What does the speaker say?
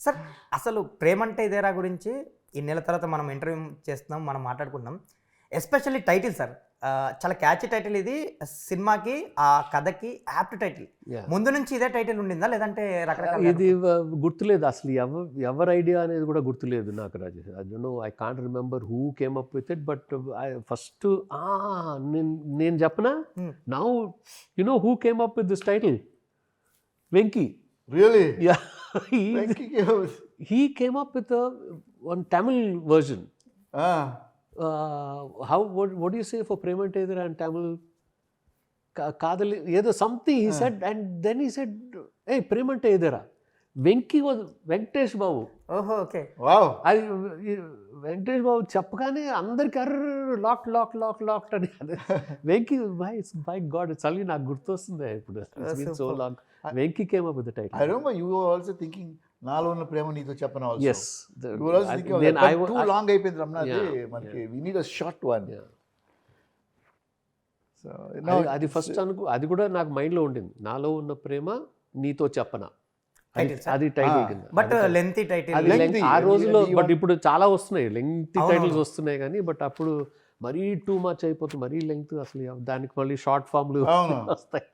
Sir అసలు ప్రేమంటే ఇదేరా గురించి ఇన్నేళ్ళ తర్వాత మనం ఇంటర్వ్యూ చేస్తున్నాం, మనం మాట్లాడుకున్నాం. ఎస్పెషల్లీ టైటిల్ సార్ చాలా క్యాచీ టైటిల్ ఇది. సినిమాకి ఆ కథకి యాప్ట్ టైటిల్. ముందు నుంచి ఇదే టైటిల్ ఉండిందా లేదంటే రకరకాల? ఇది గుర్తులేదు అసలు, ఎవరి ఐడియా అనేది కూడా గుర్తులేదు నాకు Rajesh. I don't know, I can't remember who came up with it. But first నేను చెప్పనా, now you know who came up with this title? Venky. Really? Yeah. Venki came up with- He came up with one Tamil version. What do you say for Premante Edera and Tamil? Kadali, either something he said, and then he said, hey, Premante Edera. Venki was Venkatesh Babu. ఓహో, okay. Wow. అది వెంకటేష్ బాబు చెప్పగానే అందరికి lock అని. Venky by God చల్లి నాకు గుర్తొస్తుంది ఇప్పుడు. So long Venky came up with the title. I remember you were also thinking నాలో ఉన్న ప్రేమ నీతో చెప్పను also. Yes. You were also thinking of that. But too long అయిపోయింది రమణ. మనకి we need a short one. So అది ఫస్ట్ అది కూడా నాకు మైండ్లో ఉండింది. నాలో ఉన్న ప్రేమ నీతో చెప్పనా, అది టైటిల్ కింద. But lengthy title. ఆ రోజులో, బట్ ఇప్పుడు చాలా వస్తున్నాయి లెంగ్తీ టైటిల్స్ వస్తున్నాయి కానీ, బట్ అప్పుడు మరీ టూ మచ్ అయిపోతుంది, మరీ లెంగ్త్. అసలు దానికి మళ్ళీ షార్ట్ ఫామ్లు వస్తాయి.